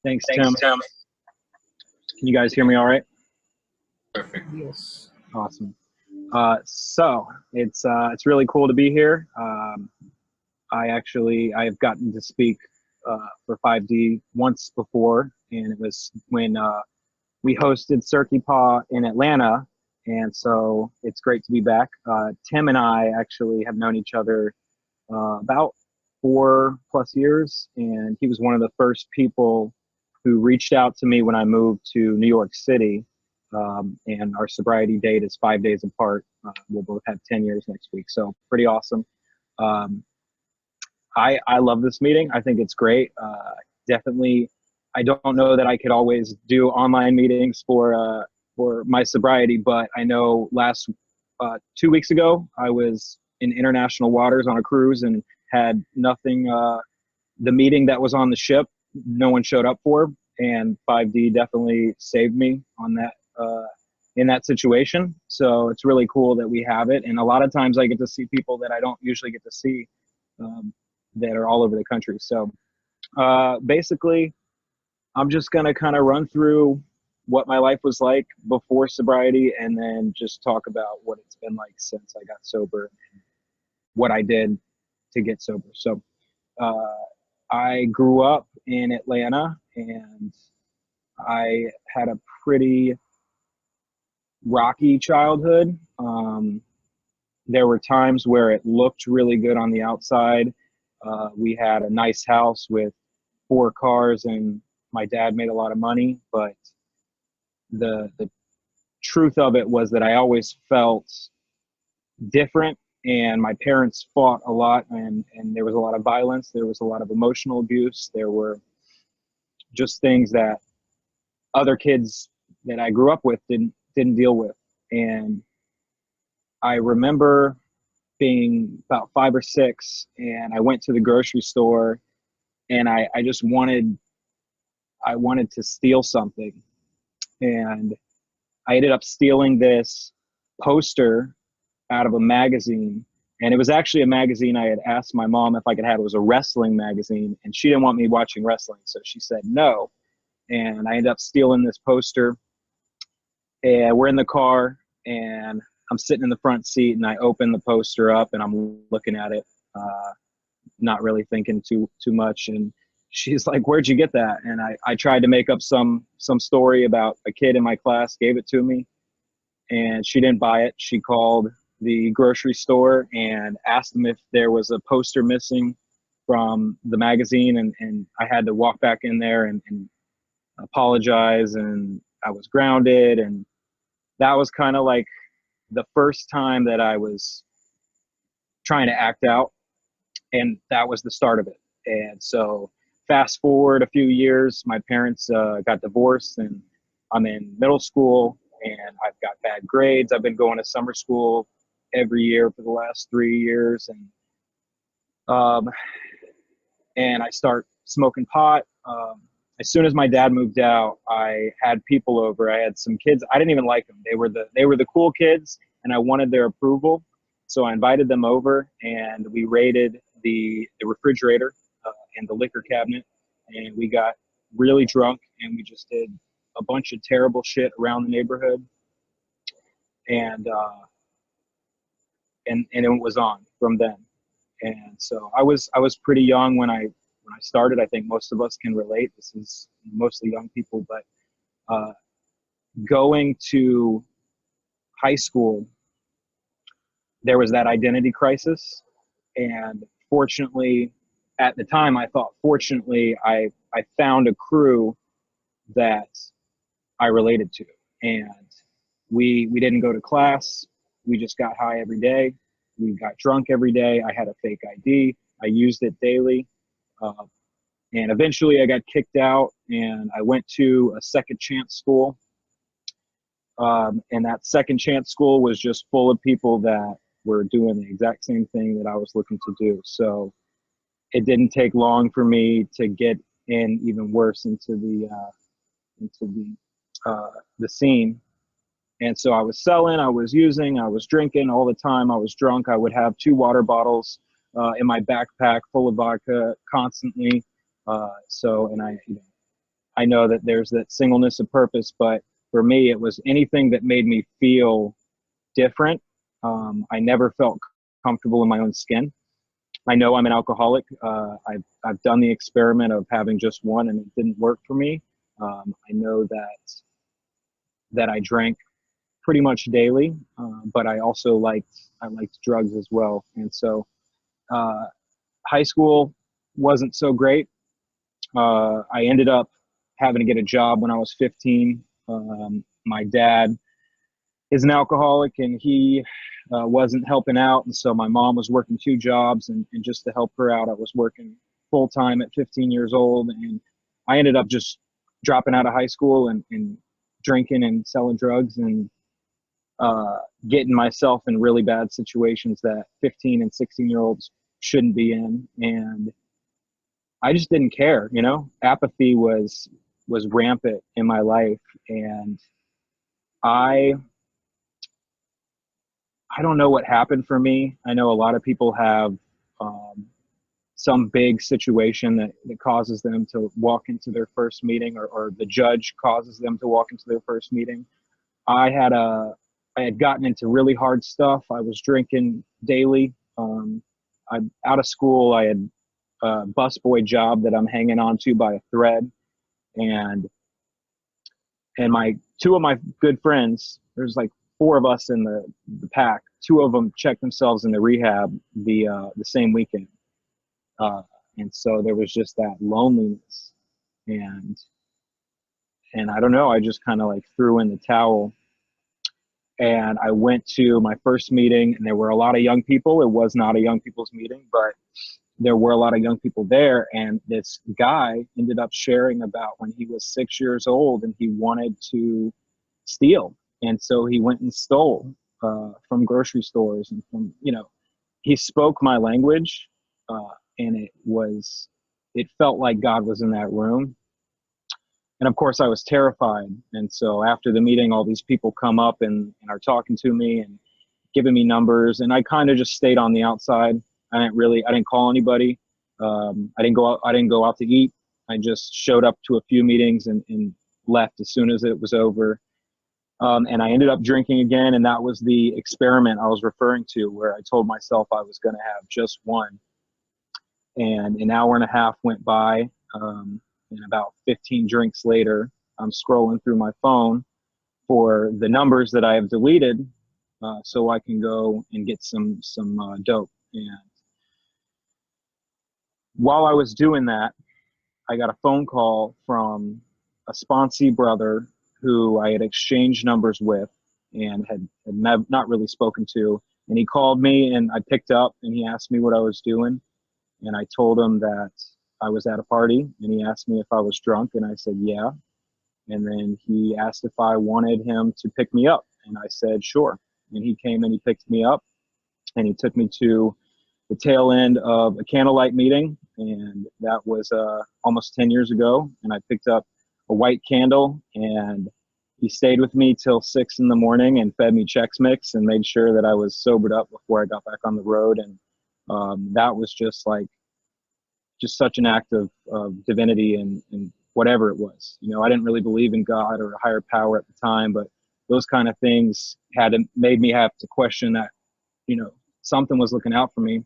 Thanks, Thanks, Tim. Tim. Can you guys hear me all right? Perfect. Yes. Awesome. So it's really cool to be here. I've gotten to speak for 5D once before, and it was when we hosted Circuit Paw in Atlanta, and so it's great to be back. Tim and I actually have known each other about 4+ years, and he was one of the first people who reached out to me when I moved to New York City. And our sobriety date is 5 days apart. We'll both have 10 years next week, so pretty awesome. I love this meeting. I think it's great. Definitely, I don't know that I could always do online meetings for my sobriety, but I know 2 weeks ago I was in international waters on a cruise and had nothing. The meeting that was on the ship, no one showed up for, and 5D definitely saved me on that. In that situation. So it's really cool that we have it. And a lot of times I get to see people that I don't usually get to see that are all over the country. So basically, I'm just going to kind of run through what my life was like before sobriety and then just talk about what it's been like since I got sober and what I did to get sober. So I grew up in Atlanta, and I had a pretty rocky childhood. There were times where it looked really good on the outside. We had a nice house with 4 cars, and my dad made a lot of money, but the truth of it was that I always felt different, and my parents fought a lot, and there was a lot of violence. There was a lot of emotional abuse. There were just things that other kids that I grew up with didn't deal with. And I remember being about 5 or 6, and I went to the grocery store, and I just wanted to steal something. And I ended up stealing this poster out of a magazine. And it was actually a magazine I had asked my mom if I could have. It was a wrestling magazine, and she didn't want me watching wrestling, so she said no. And I ended up stealing this poster. And we're in the car, and I'm sitting in the front seat, and I open the poster up, and I'm looking at it, not really thinking too much. And she's like, "Where'd you get that?" And I tried to make up some story about a kid in my class gave it to me, and she didn't buy it. She called the grocery store and asked them if there was a poster missing from the magazine, and I had to walk back in there and apologize, and I was grounded. And that was kind of like the first time that I was trying to act out, and that was the start of it. And so fast forward a few years, my parents got divorced, and I'm in middle school, and I've got bad grades. I've been going to summer school every year for the last 3 years, and I start smoking pot. As soon as my dad moved out, I had people over. I had some kids. I didn't even like them. They were the cool kids, and I wanted their approval. So I invited them over, and we raided the refrigerator and the liquor cabinet, and we got really drunk, and we just did a bunch of terrible shit around the neighborhood. And it was on from then. And so I was pretty young when I started. I think most of us can relate. This is mostly young people, but going to high school, there was that identity crisis. And fortunately, at the time, I thought, fortunately, I found a crew that I related to. And we didn't go to class. We just got high every day. We got drunk every day. I had a fake ID. I used it daily. And eventually I got kicked out, and I went to a second chance school. And that second chance school was just full of people that were doing the exact same thing that I was looking to do. So it didn't take long for me to get in even worse into the scene. And so I was selling, I was using, I was drinking all the time. I was drunk. I would have 2 water bottles in my backpack full of vodka constantly. And I know that there's that singleness of purpose, but for me, it was anything that made me feel different. I never felt comfortable in my own skin. I know I'm an alcoholic. I've done the experiment of having just one, and it didn't work for me. I know that I drank pretty much daily, but I liked drugs as well. And so uh, high school wasn't so great. I ended up having to get a job when I was 15. My dad is an alcoholic, and he wasn't helping out, and so my mom was working two jobs, and just to help her out, I was working full time at 15 years old, and I ended up just dropping out of high school and drinking and selling drugs and getting myself in really bad situations that 15 and 16 year olds shouldn't be in, and I just didn't care. Apathy was rampant in my life, and I I don't know what happened for me. I know a lot of people have um, some big situation that causes them to walk into their first meeting, or the judge causes them to walk into their first meeting. I had I had gotten into really hard stuff. I was drinking daily. I'm out of school. I had a busboy job that I'm hanging on to by a thread, and my two of my good friends. There's like four of us in the pack. Two of them checked themselves into rehab the same weekend, uh, and so there was just that loneliness, and I don't know. I just kind of like threw in the towel, and I went to my first meeting, and there were a lot of young people. It was not a young people's meeting, but there were a lot of young people there. And this guy ended up sharing about when he was 6 years old and he wanted to steal. And so he went and stole from grocery stores and he spoke my language. And it felt like God was in that room. And of course I was terrified. And so after the meeting, all these people come up and are talking to me and giving me numbers. And I kind of just stayed on the outside. I didn't call anybody. I didn't go out to eat. I just showed up to a few meetings and left as soon as it was over. And I ended up drinking again. And that was the experiment I was referring to, where I told myself I was going to have just one. And an hour and a half went by. And about 15 drinks later, I'm scrolling through my phone for the numbers that I have deleted, so I can go and get some dope. And while I was doing that, I got a phone call from a sponsee brother who I had exchanged numbers with and had not really spoken to. And he called me, and I picked up, and he asked me what I was doing. And I told him that I was at a party, and he asked me if I was drunk, and I said, yeah. And then he asked if I wanted him to pick me up, and I said, sure. And he came and he picked me up, and he took me to the tail end of a candlelight meeting, and that was almost 10 years ago. And I picked up a white candle, and he stayed with me till 6 in the morning and fed me Chex Mix and made sure that I was sobered up before I got back on the road. And that was just such an act of divinity and whatever it was. I didn't really believe in God or a higher power at the time, but those kind of things made me have to question that, something was looking out for me.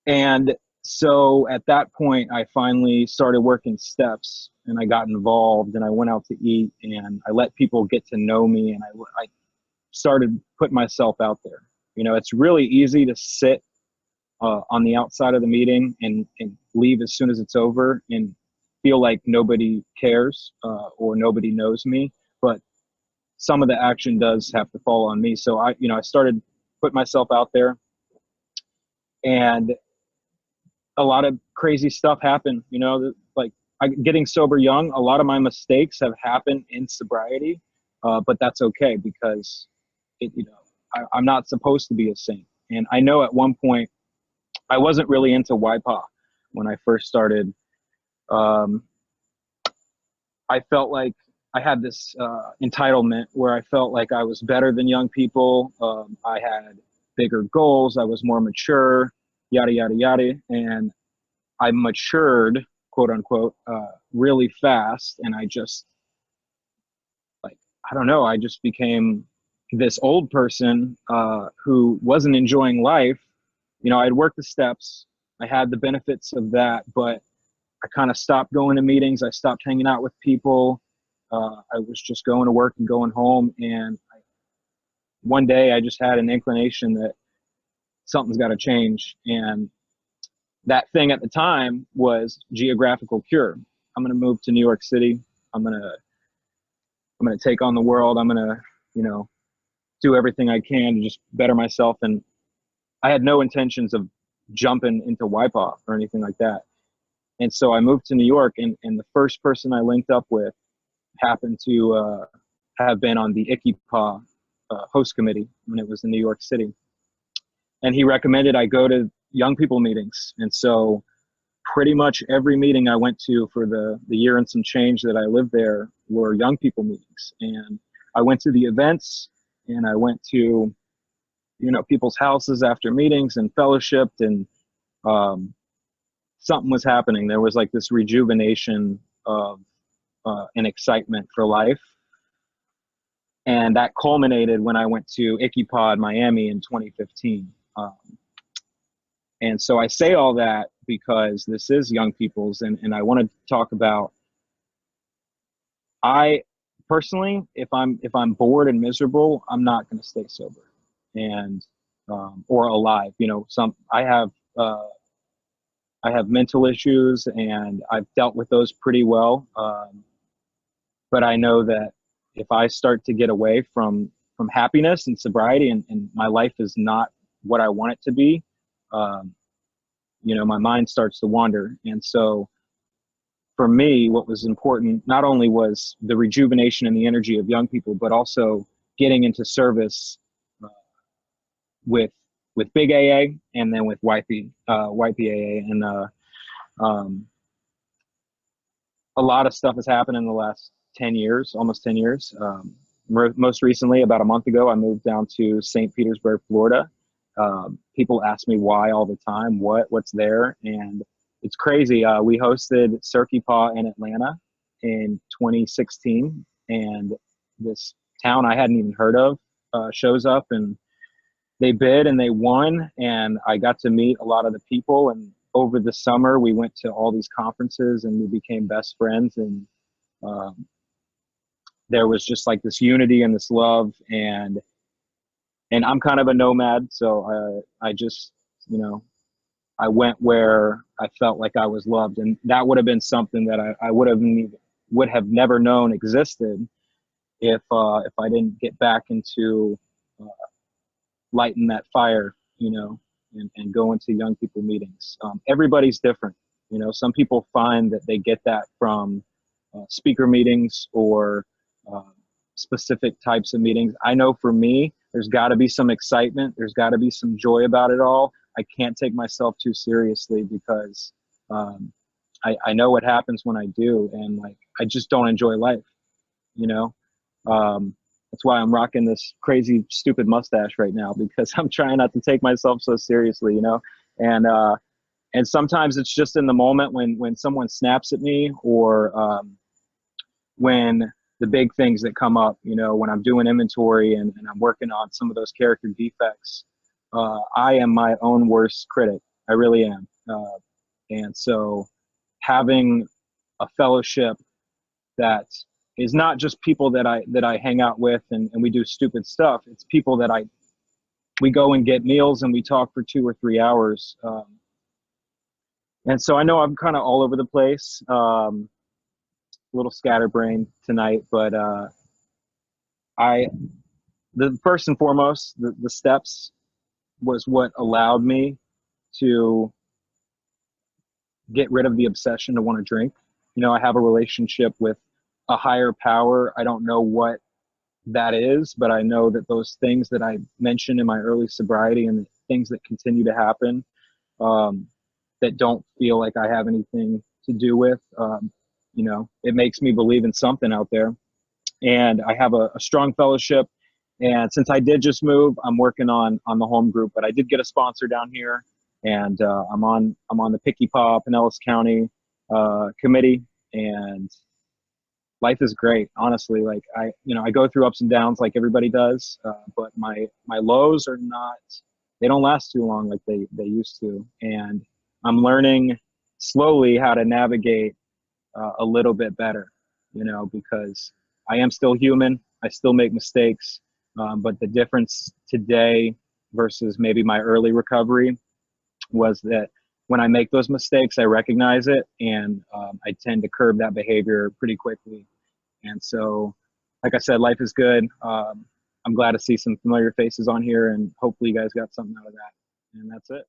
And so at that point, I finally started working steps, and I got involved, and I went out to eat, and I let people get to know me, and I started putting myself out there. It's really easy to sit on the outside of the meeting and leave as soon as it's over and feel like nobody cares or nobody knows me. But some of the action does have to fall on me. So I started putting myself out there, and a lot of crazy stuff happened. Like getting sober young, a lot of my mistakes have happened in sobriety, but that's okay because I'm not supposed to be a saint. And I know at one point I wasn't really into YPA when I first started. Um, I felt like I had this entitlement where I felt like I was better than young people. I had bigger goals. I was more mature, yada, yada, yada. And I matured quote unquote, really fast. And I just, like, I don't know, I just became this old person who wasn't enjoying life. You know, I'd worked the steps, I had the benefits of that, but I kind of stopped going to meetings. I stopped hanging out with people. I was just going to work and going home. And one day I just had an inclination that something's got to change. And that thing at the time was geographical cure. I'm going to move to New York City. I'm going to take on the world. I'm going to, you know, do everything I can to just better myself. And I had no intentions of jumping into Wipe-Off or anything like that. And so I moved to New York, and the first person I linked up with happened to have been on the ICYPA host committee when it was in New York City. And he recommended I go to young people meetings. And so pretty much every meeting I went to for the year and some change that I lived there were young people meetings. And I went to the events, and I went to, you know, people's houses after meetings and fellowshipped, and something was happening. There was like this rejuvenation of an excitement for life. And that culminated when I went to ICYPA in Miami in 2015. And so I say all that because this is young people's, and I want to talk about, I personally, if I'm bored and miserable, I'm not going to stay sober and or alive. You know, I have mental issues, and I've dealt with those pretty well. But I know that if I start to get away from happiness and sobriety, and my life is not what I want it to be, you know, my mind starts to wander. And so for me, what was important not only was the rejuvenation and the energy of young people, but also getting into service with Big AA, and then with YPAA. And a lot of stuff has happened in the last 10 years, almost 10 years. Most recently, about a month ago, I moved down to St. Petersburg, Florida. People ask me why all the time, what's there, and it's crazy. We hosted Circuit Paw in Atlanta in 2016, and this town I hadn't even heard of shows up, and they bid and they won, and I got to meet a lot of the people. And over the summer, we went to all these conferences, and we became best friends. And there was just like this unity and this love, and I'm kind of a nomad, so I just, you know, I went where I felt like I was loved, and that would have been something that I would have never known existed if I didn't get back into lighting that fire, you know, and go into young people meetings. Everybody's different, you know. Some people find that they get that from speaker meetings or specific types of meetings. I know for me, there's got to be some excitement. There's got to be some joy about it all. I can't take myself too seriously because I know what happens when I do, and like I just don't enjoy life, you know. That's why I'm rocking this crazy, stupid mustache right now, because I'm trying not to take myself so seriously, you know. And sometimes it's just in the moment when someone snaps at me, or when the big things that come up, you know, when I'm doing inventory and I'm working on some of those character defects. I am my own worst critic. I really am. And so having a fellowship that is not just people that I hang out with and we do stupid stuff. It's people that we go and get meals and we talk for 2 or 3 hours. And so I know I'm kind of all over the place, a little scatterbrained tonight, but the first and foremost, the steps was what allowed me to get rid of the obsession to want to drink. You know, I have a relationship with a higher power. I don't know what that is, but I know that those things that I mentioned in my early sobriety and the things that continue to happen that don't feel like I have anything to do with, you know, it makes me believe in something out there. And I have a strong fellowship. And since I did just move, I'm working on the home group, but I did get a sponsor down here, and I'm on the Picky Paw, Pinellas County. committee, and life is great. Honestly, like I go through ups and downs like everybody does, but my lows are not. They don't last too long like they used to, and I'm learning slowly how to navigate a little bit better, because I am still human. I still make mistakes. But the difference today versus maybe my early recovery was that when I make those mistakes, I recognize it, and I tend to curb that behavior pretty quickly. And so, like I said, life is good. I'm glad to see some familiar faces on here, and hopefully you guys got something out of that. And that's it.